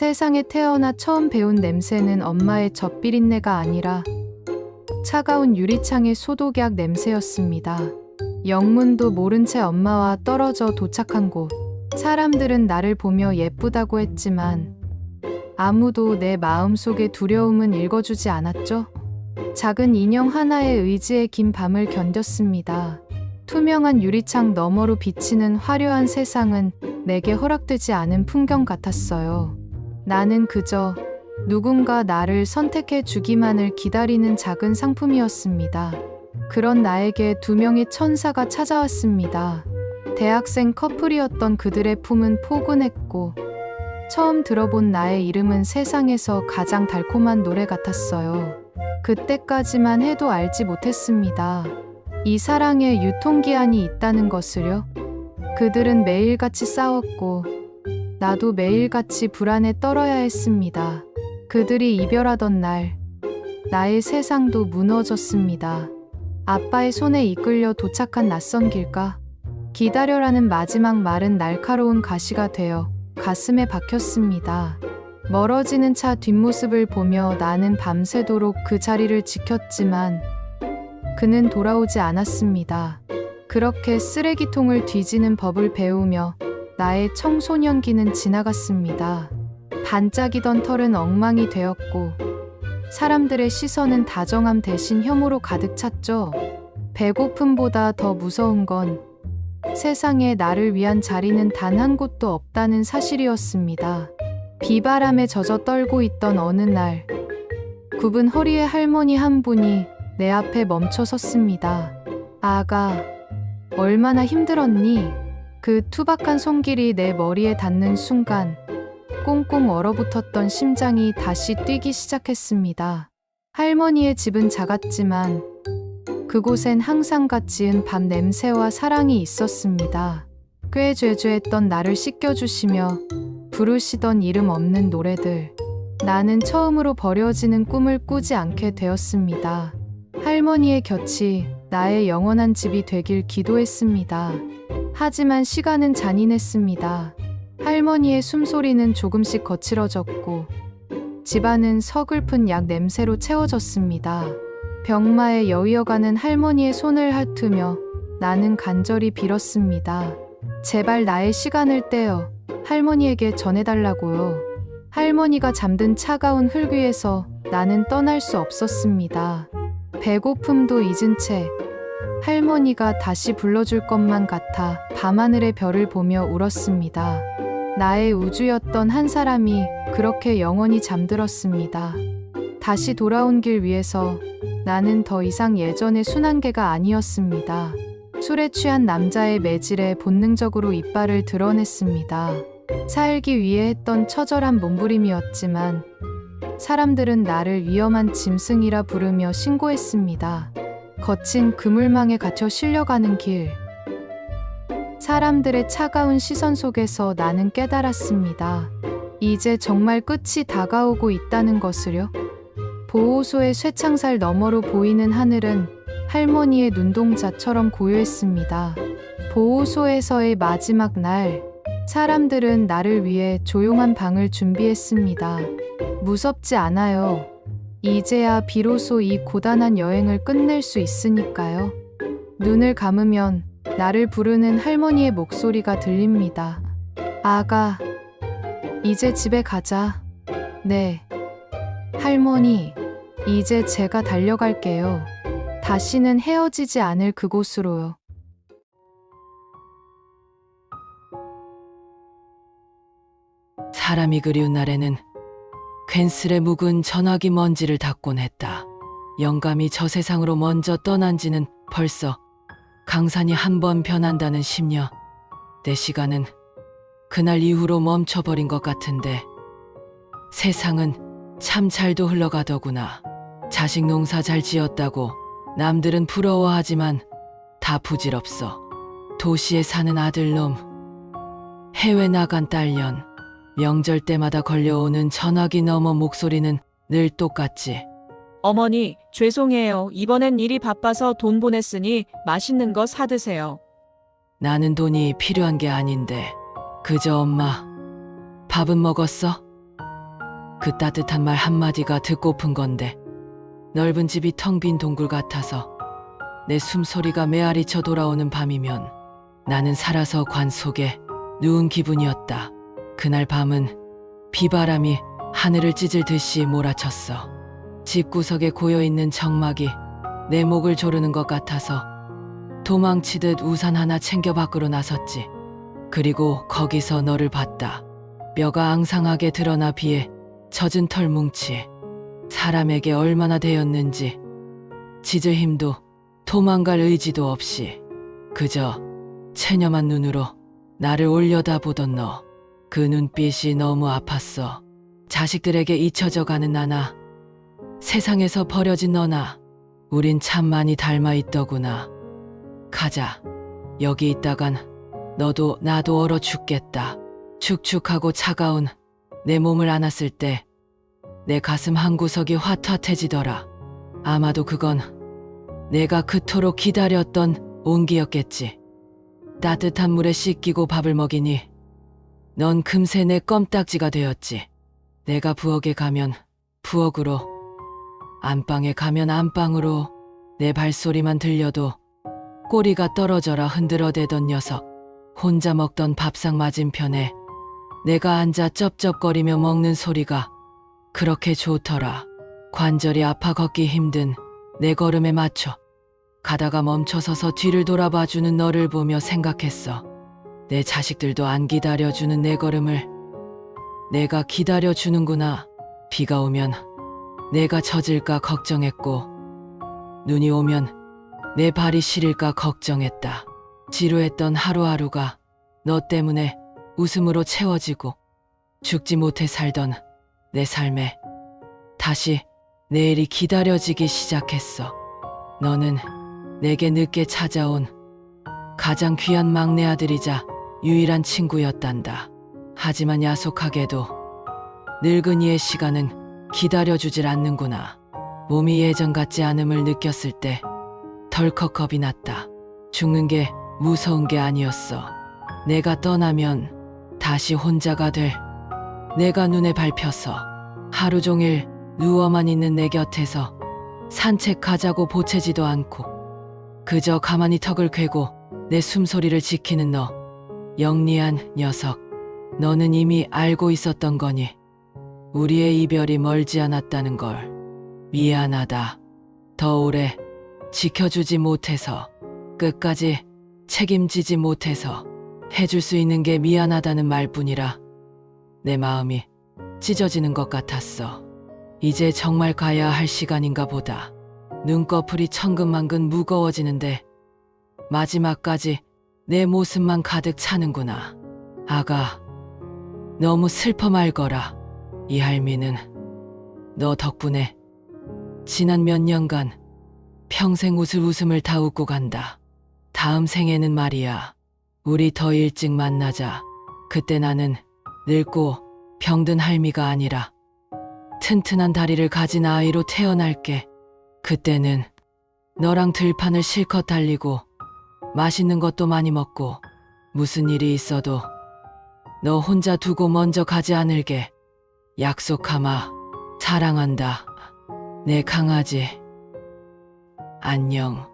세상에 태어나 처음 배운 냄새는 엄마의 젖비린내가 아니라 차가운 유리창의 소독약 냄새였습니다. 영문도 모른 채 엄마와 떨어져 도착한 곳. 사람들은 나를 보며 예쁘다고 했지만 아무도 내 마음속의 두려움은 읽어주지 않았죠. 작은 인형 하나의 의지에 긴 밤을 견뎠습니다. 투명한 유리창 너머로 비치는 화려한 세상은 내게 허락되지 않은 풍경 같았어요. 나는 그저 누군가 나를 선택해 주기만을 기다리는 작은 상품이었습니다. 그런 나에게 두 명의 천사가 찾아왔습니다. 대학생 커플이었던 그들의 품은 포근했고 처음 들어본 나의 이름은 세상에서 가장 달콤한 노래 같았어요. 그때까지만 해도 알지 못했습니다. 이 사랑에 유통기한이 있다는 것을요. 그들은 매일같이 싸웠고 나도 매일같이 불안에 떨어야 했습니다. 그들이 이별하던 날 나의 세상도 무너졌습니다. 아빠의 손에 이끌려 도착한 낯선 길가. 기다려라는 마지막 말은 날카로운 가시가 되어 가슴에 박혔습니다. 멀어지는 차 뒷모습을 보며 나는 밤새도록 그 자리를 지켰지만 그는 돌아오지 않았습니다. 그렇게 쓰레기통을 뒤지는 법을 배우며 나의 청소년기는 지나갔습니다. 반짝이던 털은 엉망이 되었고 사람들의 시선은 다정함 대신 혐오로 가득 찼죠. 배고픔보다 더 무서운 건 세상에 나를 위한 자리는 단 한 곳도 없다는 사실이었습니다. 비바람에 젖어 떨고 있던 어느 날 굽은 허리의 할머니 한 분이 내 앞에 멈춰 섰습니다. 아가, 얼마나 힘들었니? 그 투박한 손길이 내 머리에 닿는 순간 꽁꽁 얼어붙었던 심장이 다시 뛰기 시작했습니다. 할머니의 집은 작았지만 그곳엔 항상 갓 지은 밥 냄새와 사랑이 있었습니다. 꽤 죄죄했던 나를 씻겨주시며 부르시던 이름 없는 노래들. 나는 처음으로 버려지는 꿈을 꾸지 않게 되었습니다. 할머니의 곁이 나의 영원한 집이 되길 기도했습니다. 하지만 시간은 잔인했습니다. 할머니의 숨소리는 조금씩 거칠어졌고 집안은 서글픈 약 냄새로 채워졌습니다. 병마에 여위어가는 할머니의 손을 핥으며 나는 간절히 빌었습니다. 제발 나의 시간을 떼어 할머니에게 전해달라고요. 할머니가 잠든 차가운 흙 위에서 나는 떠날 수 없었습니다. 배고픔도 잊은 채 할머니가 다시 불러줄 것만 같아 밤하늘의 별을 보며 울었습니다. 나의 우주였던 한 사람이 그렇게 영원히 잠들었습니다. 다시 돌아온 길 위에서 나는 더 이상 예전의 순한개가 아니었습니다. 술에 취한 남자의 매질에 본능적으로 이빨을 드러냈습니다. 살기 위해 했던 처절한 몸부림이었지만 사람들은 나를 위험한 짐승이라 부르며 신고했습니다. 거친 그물망에 갇혀 실려가는 길. 사람들의 차가운 시선 속에서 나는 깨달았습니다. 이제 정말 끝이 다가오고 있다는 것을요. 보호소의 쇠창살 너머로 보이는 하늘은 할머니의 눈동자처럼 고요했습니다. 보호소에서의 마지막 날, 사람들은 나를 위해 조용한 방을 준비했습니다. 무섭지 않아요. 이제야 비로소 이 고단한 여행을 끝낼 수 있으니까요. 눈을 감으면 나를 부르는 할머니의 목소리가 들립니다. 아가, 이제 집에 가자. 네. 할머니, 이제 제가 달려갈게요. 다시는 헤어지지 않을 그곳으로요. 사람이 그리운 날에는 괜스레 묵은 전화기 먼지를 닦곤 했다. 영감이 저 세상으로 먼저 떠난 지는 벌써 강산이 한 번 변한다는 심려. 내 시간은 그날 이후로 멈춰버린 것 같은데 세상은 참 잘도 흘러가더구나. 자식 농사 잘 지었다고 남들은 부러워하지만 다 부질없어. 도시에 사는 아들놈, 해외 나간 딸년, 명절 때마다 걸려오는 전화기 너머 목소리는 늘 똑같지. 어머니, 죄송해요. 이번엔 일이 바빠서 돈 보냈으니 맛있는 거 사드세요. 나는 돈이 필요한 게 아닌데 그저 엄마, 밥은 먹었어? 그 따뜻한 말 한마디가 듣고픈 건데 넓은 집이 텅 빈 동굴 같아서 내 숨소리가 메아리쳐 돌아오는 밤이면 나는 살아서 관 속에 누운 기분이었다. 그날 밤은 비바람이 하늘을 찢을 듯이 몰아쳤어. 집구석에 고여있는 정막이 내 목을 조르는 것 같아서 도망치듯 우산 하나 챙겨 밖으로 나섰지. 그리고 거기서 너를 봤다. 뼈가 앙상하게 드러나 비에 젖은 털 뭉치. 사람에게 얼마나 되었는지 짖을 힘도 도망갈 의지도 없이 그저 체념한 눈으로 나를 올려다보던 너. 그 눈빛이 너무 아팠어. 자식들에게 잊혀져 가는 나나 세상에서 버려진 너나 우린 참 많이 닮아 있더구나. 가자. 여기 있다간 너도 나도 얼어 죽겠다. 축축하고 차가운 내 몸을 안았을 때 내 가슴 한구석이 화탓해지더라. 아마도 그건 내가 그토록 기다렸던 온기였겠지. 따뜻한 물에 씻기고 밥을 먹이니 넌 금세 내 껌딱지가 되었지. 내가 부엌에 가면 부엌으로, 안방에 가면 안방으로 내 발소리만 들려도 꼬리가 떨어져라 흔들어대던 녀석. 혼자 먹던 밥상 맞은편에 내가 앉아 쩝쩝거리며 먹는 소리가 그렇게 좋더라. 관절이 아파 걷기 힘든 내 걸음에 맞춰 가다가 멈춰서서 뒤를 돌아봐주는 너를 보며 생각했어. 내 자식들도 안 기다려주는 내 걸음을 내가 기다려주는구나. 비가 오면 내가 젖을까 걱정했고 눈이 오면 내 발이 시릴까 걱정했다. 지루했던 하루하루가 너 때문에 웃음으로 채워지고 죽지 못해 살던 내 삶에 다시 내일이 기다려지기 시작했어. 너는 내게 늦게 찾아온 가장 귀한 막내 아들이자 유일한 친구였단다. 하지만 야속하게도 늙은이의 시간은 기다려주질 않는구나. 몸이 예전 같지 않음을 느꼈을 때 덜컥 겁이 났다. 죽는 게 무서운 게 아니었어. 내가 떠나면 다시 혼자가 될 내가 눈에 밟혀서 하루 종일 누워만 있는 내 곁에서 산책하자고 보채지도 않고 그저 가만히 턱을 괴고 내 숨소리를 지키는 너. 영리한 녀석. 너는 이미 알고 있었던 거니 우리의 이별이 멀지 않았다는 걸. 미안하다. 더 오래 지켜주지 못해서, 끝까지 책임지지 못해서 해줄 수 있는 게 미안하다는 말뿐이라 내 마음이 찢어지는 것 같았어. 이제 정말 가야 할 시간인가 보다. 눈꺼풀이 천근만근 무거워지는데 마지막까지 내 모습만 가득 차는구나. 아가, 너무 슬퍼 말거라. 이 할미는 너 덕분에 지난 몇 년간 평생 웃을 웃음을 다 웃고 간다. 다음 생에는 말이야. 우리 더 일찍 만나자. 그때 나는 늙고 병든 할미가 아니라 튼튼한 다리를 가진 아이로 태어날게. 그때는 너랑 들판을 실컷 달리고 맛있는 것도 많이 먹고 무슨 일이 있어도 너 혼자 두고 먼저 가지 않을게. 약속하마. 사랑한다. 내 강아지. 안녕.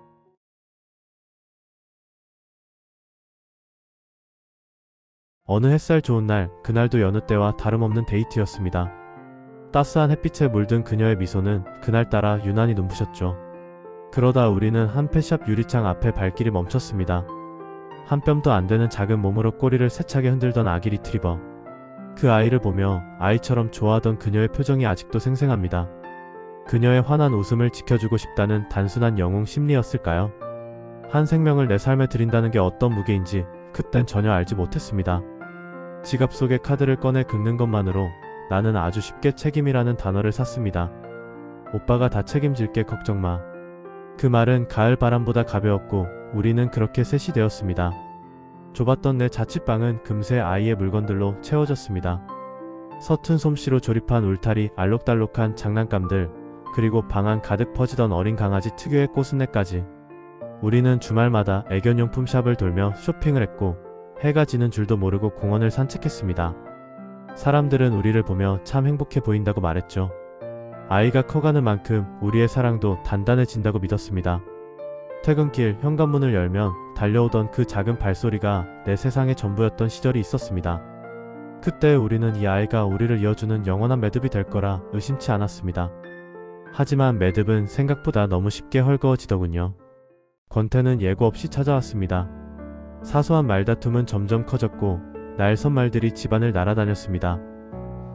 어느 햇살 좋은 날, 그날도 여느 때와 다름없는 데이트였습니다. 따스한 햇빛에 물든 그녀의 미소는 그날따라 유난히 눈부셨죠. 그러다 우리는 한 펫샵 유리창 앞에 발길이 멈췄습니다. 한 뼘도 안 되는 작은 몸으로 꼬리를 세차게 흔들던 아기 리트리버. 그 아이를 보며 아이처럼 좋아하던 그녀의 표정이 아직도 생생합니다. 그녀의 환한 웃음을 지켜주고 싶다는 단순한 영웅 심리였을까요? 한 생명을 내 삶에 들인다는 게 어떤 무게인지 그땐 전혀 알지 못했습니다. 지갑 속에 카드를 꺼내 긁는 것만으로 나는 아주 쉽게 책임이라는 단어를 샀습니다. 오빠가 다 책임질게, 걱정 마. 그 말은 가을 바람보다 가벼웠고 우리는 그렇게 셋이 되었습니다. 좁았던 내 자취방은 금세 아이의 물건들로 채워졌습니다. 서툰 솜씨로 조립한 울타리, 알록달록한 장난감들, 그리고 방 안 가득 퍼지던 어린 강아지 특유의 꽃순내까지. 우리는 주말마다 애견용품 샵을 돌며 쇼핑을 했고 해가 지는 줄도 모르고 공원을 산책했습니다. 사람들은 우리를 보며 참 행복해 보인다고 말했죠. 아이가 커가는 만큼 우리의 사랑도 단단해진다고 믿었습니다. 퇴근길 현관문을 열면 달려오던 그 작은 발소리가 내 세상의 전부였던 시절이 있었습니다. 그때 우리는 이 아이가 우리를 이어주는 영원한 매듭이 될 거라 의심치 않았습니다. 하지만 매듭은 생각보다 너무 쉽게 헐거워지더군요. 권태는 예고 없이 찾아왔습니다. 사소한 말다툼은 점점 커졌고 날선말들이 집안을 날아다녔습니다.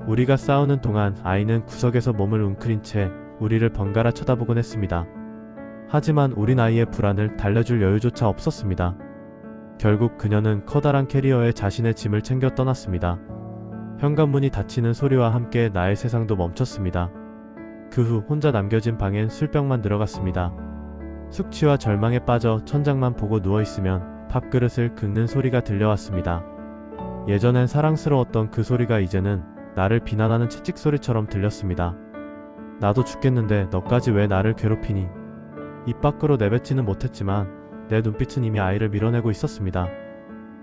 우리가 싸우는 동안 아이는 구석에서 몸을 웅크린 채 우리를 번갈아 쳐다보곤 했습니다. 하지만 우린 아이의 불안을 달래줄 여유조차 없었습니다. 결국 그녀는 커다란 캐리어에 자신의 짐을 챙겨 떠났습니다. 현관문이 닫히는 소리와 함께 나의 세상도 멈췄습니다. 그 후 혼자 남겨진 방엔 술병만 들어갔습니다. 숙취와 절망에 빠져 천장만 보고 누워있으면 밥그릇을 긁는 소리가 들려왔습니다. 예전엔 사랑스러웠던 그 소리가 이제는 나를 비난하는 채찍 소리처럼 들렸습니다. 나도 죽겠는데 너까지 왜 나를 괴롭히니? 입 밖으로 내뱉지는 못했지만 내 눈빛은 이미 아이를 밀어내고 있었습니다.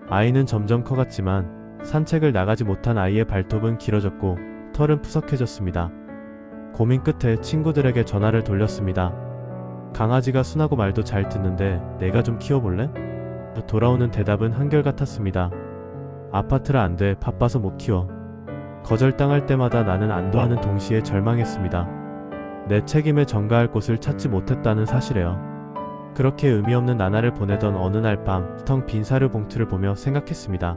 아이는 점점 커갔지만 산책을 나가지 못한 아이의 발톱은 길어졌고 털은 푸석해졌습니다. 고민 끝에 친구들에게 전화를 돌렸습니다. 강아지가 순하고 말도 잘 듣는데 내가 좀 키워볼래? 돌아오는 대답은 한결같았습니다. 아파트라 안 돼. 바빠서 못 키워. 거절당할 때마다 나는 안도하는 동시에 절망했습니다. 내 책임에 전가할 곳을 찾지 못했다는 사실에요. 그렇게 의미 없는 나날을 보내던 어느 날 밤 텅 빈 사료 봉투를 보며 생각했습니다.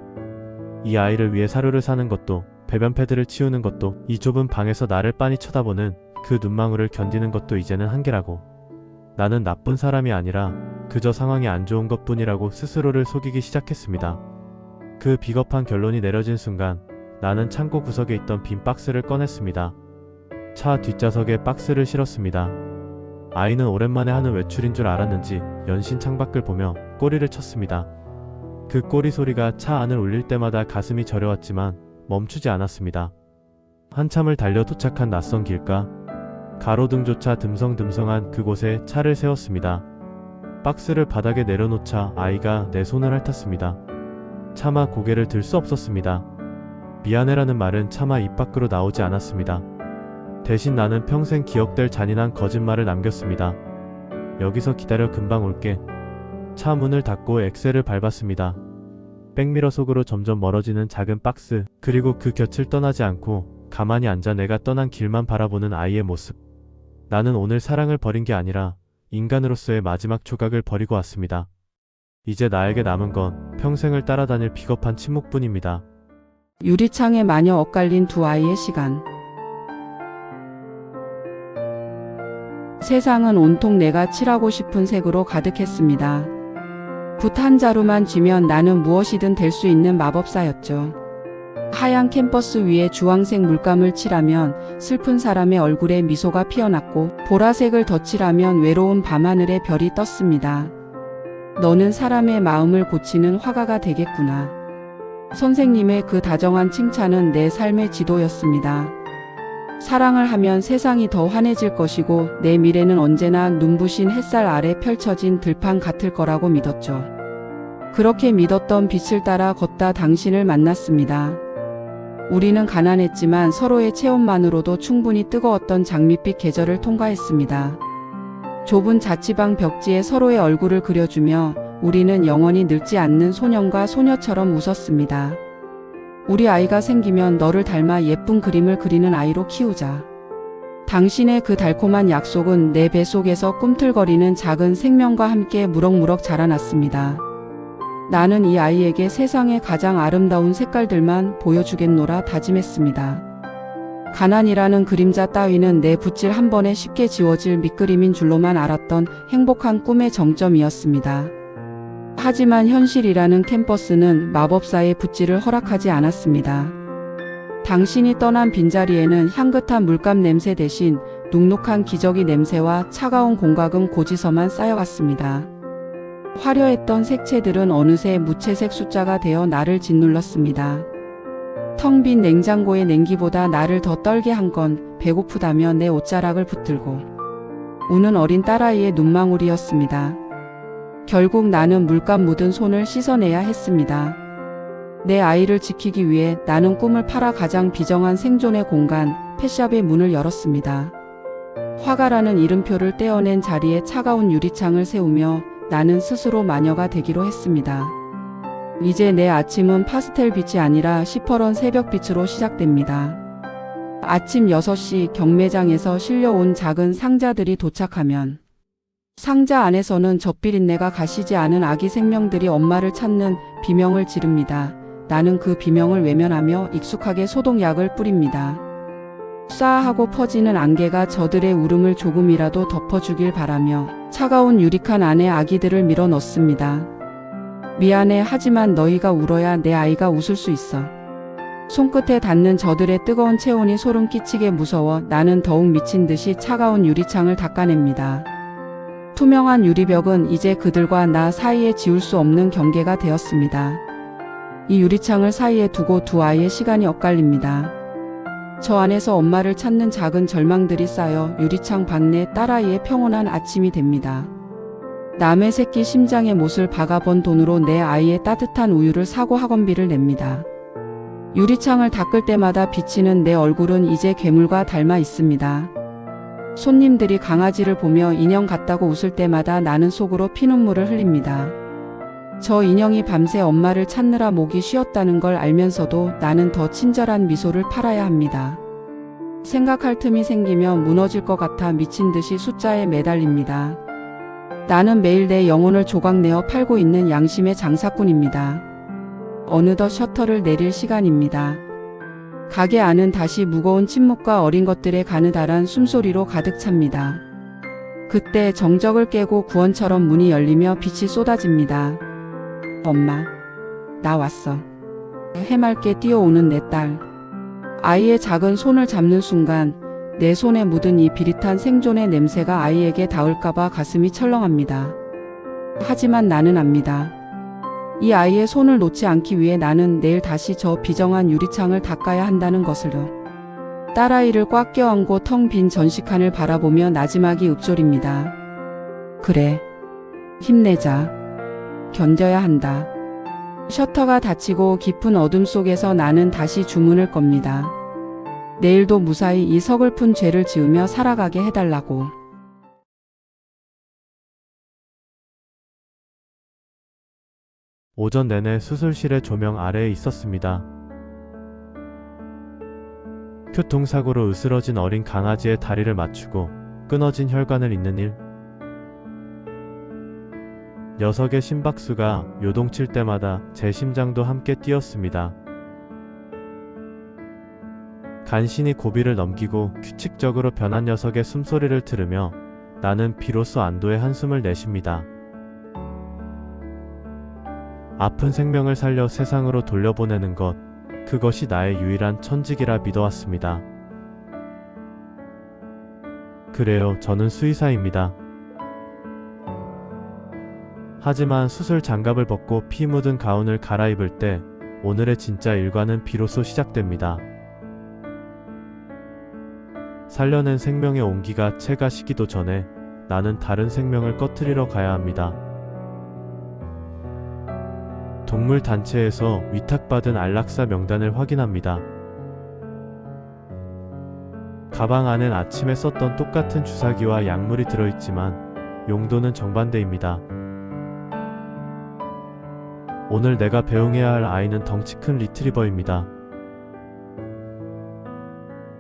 이 아이를 위해 사료를 사는 것도 배변 패드를 치우는 것도 이 좁은 방에서 나를 빤히 쳐다보는 그 눈망울을 견디는 것도 이제는 한계라고. 나는 나쁜 사람이 아니라 그저 상황이 안 좋은 것뿐이라고 스스로를 속이기 시작했습니다. 그 비겁한 결론이 내려진 순간 나는 창고 구석에 있던 빈 박스를 꺼냈습니다. 차 뒷좌석에 박스를 실었습니다. 아이는 오랜만에 하는 외출인 줄 알았는지 연신 창밖을 보며 꼬리를 쳤습니다. 그 꼬리 소리가 차 안을 울릴 때마다 가슴이 저려왔지만 멈추지 않았습니다. 한참을 달려 도착한 낯선 길가, 가로등조차 듬성듬성한 그곳에 차를 세웠습니다. 박스를 바닥에 내려놓자 아이가 내 손을 핥았습니다. 차마 고개를 들 수 없었습니다. 미안해라는 말은 차마 입 밖으로 나오지 않았습니다. 대신 나는 평생 기억될 잔인한 거짓말을 남겼습니다. 여기서 기다려, 금방 올게. 차 문을 닫고 엑셀을 밟았습니다. 백미러 속으로 점점 멀어지는 작은 박스, 그리고 그 곁을 떠나지 않고 가만히 앉아 내가 떠난 길만 바라보는 아이의 모습. 나는 오늘 사랑을 버린 게 아니라 인간으로서의 마지막 조각을 버리고 왔습니다. 이제 나에게 남은 건 평생을 따라다닐 비겁한 침묵뿐입니다. 유리창에 마녀 엇갈린 두 아이의 시간. 세상은 온통 내가 칠하고 싶은 색으로 가득했습니다. 붓 한 자루만 쥐면 나는 무엇이든 될 수 있는 마법사였죠. 하얀 캔버스 위에 주황색 물감을 칠하면 슬픈 사람의 얼굴에 미소가 피어났고, 보라색을 덧칠하면 외로운 밤하늘에 별이 떴습니다. 너는 사람의 마음을 고치는 화가가 되겠구나. 선생님의 그 다정한 칭찬은 내 삶의 지도였습니다. 사랑을 하면 세상이 더 환해질 것이고 내 미래는 언제나 눈부신 햇살 아래 펼쳐진 들판 같을 거라고 믿었죠. 그렇게 믿었던 빛을 따라 걷다 당신을 만났습니다. 우리는 가난했지만 서로의 체온만으로도 충분히 뜨거웠던 장밋빛 계절을 통과했습니다. 좁은 자취방 벽지에 서로의 얼굴을 그려주며 우리는 영원히 늙지 않는 소년과 소녀처럼 웃었습니다. 우리 아이가 생기면 너를 닮아 예쁜 그림을 그리는 아이로 키우자. 당신의 그 달콤한 약속은 내 뱃속에서 꿈틀거리는 작은 생명과 함께 무럭무럭 자라났습니다. 나는 이 아이에게 세상의 가장 아름다운 색깔들만 보여주겠노라 다짐했습니다. 가난이라는 그림자 따위는 내 붓질 한 번에 쉽게 지워질 밑그림인 줄로만 알았던 행복한 꿈의 정점이었습니다. 하지만 현실이라는 캔버스는 마법사의 붓질을 허락하지 않았습니다. 당신이 떠난 빈자리에는 향긋한 물감 냄새 대신 눅눅한 기저귀 냄새와 차가운 공과금 고지서만 쌓여갔습니다. 화려했던 색채들은 어느새 무채색 숫자가 되어 나를 짓눌렀습니다. 텅 빈 냉장고의 냉기보다 나를 더 떨게 한 건 배고프다며 내 옷자락을 붙들고 우는 어린 딸아이의 눈망울이었습니다. 결국 나는 물감 묻은 손을 씻어내야 했습니다. 내 아이를 지키기 위해 나는 꿈을 팔아 가장 비정한 생존의 공간, 펫샵의 문을 열었습니다. 화가라는 이름표를 떼어낸 자리에 차가운 유리창을 세우며 나는 스스로 마녀가 되기로 했습니다. 이제 내 아침은 파스텔 빛이 아니라 시퍼런 새벽빛으로 시작됩니다. 아침 6시 경매장에서 실려온 작은 상자들이 도착하면 상자 안에서는 젖비린내가 가시지 않은 아기 생명들이 엄마를 찾는 비명을 지릅니다. 나는 그 비명을 외면하며 익숙하게 소독약을 뿌립니다. 싸하고 퍼지는 안개가 저들의 울음을 조금이라도 덮어주길 바라며 차가운 유리칸 안에 아기들을 밀어 넣습니다. 미안해, 하지만 너희가 울어야 내 아이가 웃을 수 있어. 손끝에 닿는 저들의 뜨거운 체온이 소름 끼치게 무서워 나는 더욱 미친 듯이 차가운 유리창을 닦아냅니다. 투명한 유리벽은 이제 그들과 나 사이에 지울 수 없는 경계가 되었습니다. 이 유리창을 사이에 두고 두 아이의 시간이 엇갈립니다. 저 안에서 엄마를 찾는 작은 절망들이 쌓여 유리창 밖내 딸아이의 평온한 아침이 됩니다. 남의 새끼 심장의 못을 박아번 돈으로 내 아이의 따뜻한 우유를 사고 학원비를 냅니다. 유리창을 닦을 때마다 비치는 내 얼굴은 이제 괴물과 닮아 있습니다. 손님들이 강아지를 보며 인형 같다고 웃을 때마다 나는 속으로 피눈물을 흘립니다. 저 인형이 밤새 엄마를 찾느라 목이 쉬었다는 걸 알면서도 나는 더 친절한 미소를 팔아야 합니다. 생각할 틈이 생기면 무너질 것 같아 미친 듯이 숫자에 매달립니다. 나는 매일 내 영혼을 조각내어 팔고 있는 양심의 장사꾼입니다. 어느덧 셔터를 내릴 시간입니다. 가게 안은 다시 무거운 침묵과 어린 것들의 가느다란 숨소리로 가득 찹니다. 그때 정적을 깨고 구원처럼 문이 열리며 빛이 쏟아집니다. 엄마, 나 왔어. 해맑게 뛰어오는 내 딸. 아이의 작은 손을 잡는 순간 내 손에 묻은 이 비릿한 생존의 냄새가 아이에게 닿을까봐 가슴이 철렁합니다. 하지만 나는 압니다. 이 아이의 손을 놓지 않기 위해 나는 내일 다시 저 비정한 유리창을 닦아야 한다는 것을요. 딸아이를 꽉 껴안고 텅 빈 전시칸을 바라보며 나지막이 읊조립니다. 그래, 힘내자. 견뎌야 한다. 셔터가 닫히고 깊은 어둠 속에서 나는 다시 주문을 겁니다. 내일도 무사히 이 서글픈 죄를 지으며 살아가게 해달라고. 오전 내내 수술실의 조명 아래에 있었습니다. 교통사고로 으스러진 어린 강아지의 다리를 맞추고 끊어진 혈관을 잇는 일. 녀석의 심박수가 요동칠 때마다 제 심장도 함께 뛰었습니다. 간신히 고비를 넘기고 규칙적으로 변한 녀석의 숨소리를 들으며 나는 비로소 안도의 한숨을 내쉽니다. 아픈 생명을 살려 세상으로 돌려보내는 것, 그것이 나의 유일한 천직이라 믿어왔습니다. 그래요, 저는 수의사입니다. 하지만 수술 장갑을 벗고 피 묻은 가운을 갈아입을 때 오늘의 진짜 일과는 비로소 시작됩니다. 살려낸 생명의 온기가 채가 식기도 전에 나는 다른 생명을 꺼트리러 가야 합니다. 동물 단체에서 위탁받은 안락사 명단을 확인합니다. 가방 안엔 아침에 썼던 똑같은 주사기와 약물이 들어있지만 용도는 정반대입니다. 오늘 내가 배웅해야 할 아이는 덩치 큰 리트리버입니다.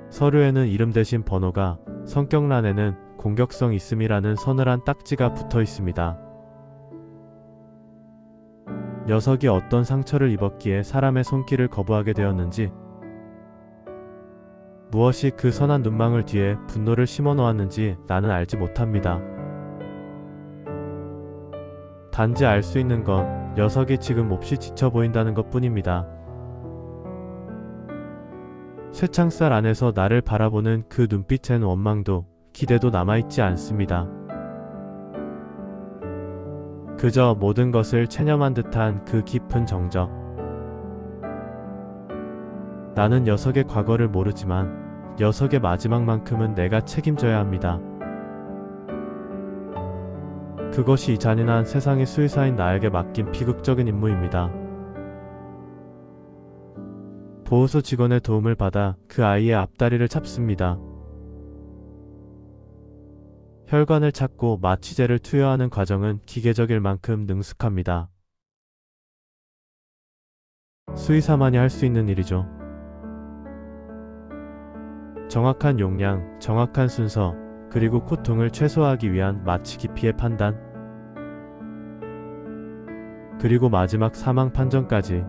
서류에는 이름 대신 번호가, 성격란에는 공격성 있음이라는 서늘한 딱지가 붙어 있습니다. 녀석이 어떤 상처를 입었기에 사람의 손길을 거부하게 되었는지, 무엇이 그 선한 눈망울 뒤에 분노를 심어 놓았는지 나는 알지 못합니다. 단지 알 수 있는 건 녀석이 지금 몹시 지쳐 보인다는 것 뿐입니다. 쇠창살 안에서 나를 바라보는 그 눈빛엔 원망도 기대도 남아있지 않습니다. 그저 모든 것을 체념한 듯한 그 깊은 정적. 나는 녀석의 과거를 모르지만 녀석의 마지막만큼은 내가 책임져야 합니다. 그것이 이 잔인한 세상의 수의사인 나에게 맡긴 비극적인 임무입니다. 보호소 직원의 도움을 받아 그 아이의 앞다리를 잡습니다. 혈관을 찾고 마취제를 투여하는 과정은 기계적일 만큼 능숙합니다. 수의사만이 할 수 있는 일이죠. 정확한 용량, 정확한 순서, 그리고 고통을 최소화하기 위한 마취 깊이의 판단, 그리고 마지막 사망 판정까지.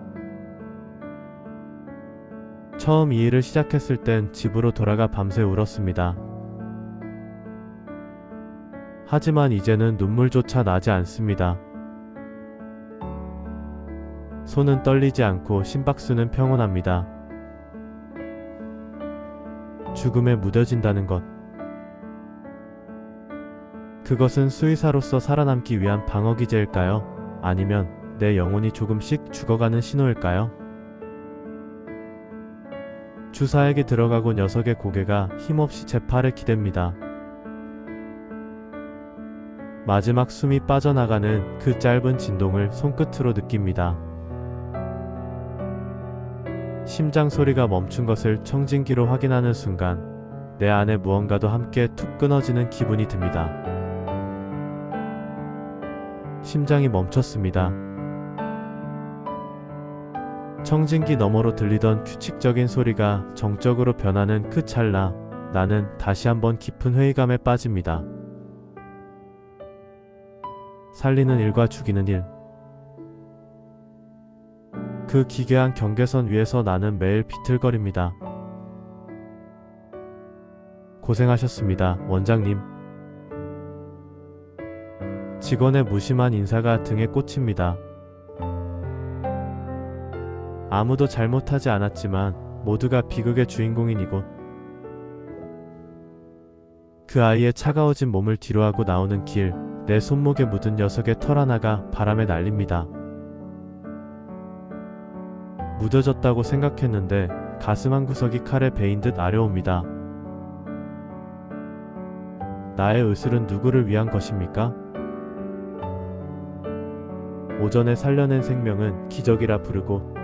처음 이 일을 시작했을 땐 집으로 돌아가 밤새 울었습니다. 하지만 이제는 눈물조차 나지 않습니다. 손은 떨리지 않고 심박수는 평온합니다. 죽음에 무뎌진다는 것. 그것은 수의사로서 살아남기 위한 방어기제일까요? 아니면 내 영혼이 조금씩 죽어가는 신호일까요? 주사액이 들어가고 녀석의 고개가 힘없이 제 팔에 기댑니다. 마지막 숨이 빠져나가는 그 짧은 진동을 손끝으로 느낍니다. 심장 소리가 멈춘 것을 청진기로 확인하는 순간 내 안에 무언가도 함께 툭 끊어지는 기분이 듭니다. 심장이 멈췄습니다. 청진기 너머로 들리던 규칙적인 소리가 정적으로 변하는 그 찰나 나는 다시 한번 깊은 회의감에 빠집니다. 살리는 일과 죽이는 일. 그 기괴한 경계선 위에서 나는 매일 비틀거립니다. 고생하셨습니다, 원장님. 직원의 무심한 인사가 등에 꽂힙니다. 아무도 잘못하지 않았지만 모두가 비극의 주인공인 이곳. 그 아이의 차가워진 몸을 뒤로하고 나오는 길, 내 손목에 묻은 녀석의 털 하나가 바람에 날립니다. 무뎌졌다고 생각했는데 가슴 한 구석이 칼에 베인 듯 아려옵니다. 나의 의술은 누구를 위한 것입니까? 오전에 살려낸 생명은 기적이라 부르고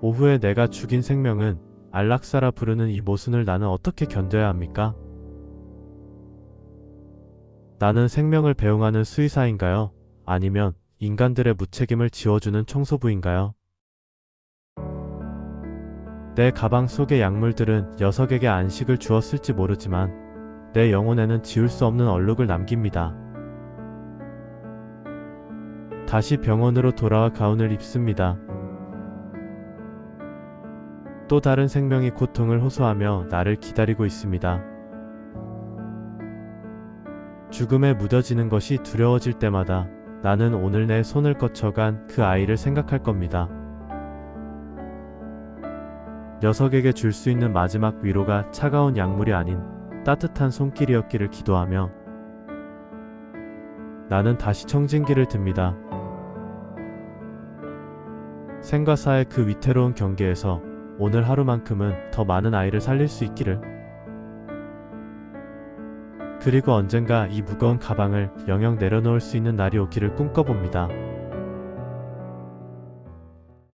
오후에 내가 죽인 생명은 안락사라 부르는 이 모순을 나는 어떻게 견뎌야 합니까? 나는 생명을 배웅하는 수의사인가요? 아니면 인간들의 무책임을 지워주는 청소부인가요? 내 가방 속의 약물들은 녀석에게 안식을 주었을지 모르지만 내 영혼에는 지울 수 없는 얼룩을 남깁니다. 다시 병원으로 돌아와 가운을 입습니다. 또 다른 생명이 고통을 호소하며 나를 기다리고 있습니다. 죽음에 무뎌지는 것이 두려워질 때마다 나는 오늘 내 손을 거쳐간 그 아이를 생각할 겁니다. 녀석에게 줄 수 있는 마지막 위로가 차가운 약물이 아닌 따뜻한 손길이었기를 기도하며 나는 다시 청진기를 듭니다. 생과 사의 그 위태로운 경계에서 오늘 하루만큼은 더 많은 아이를 살릴 수 있기를. 그리고 언젠가 이 무거운 가방을 영영 내려놓을 수 있는 날이 오기를 꿈꿔봅니다.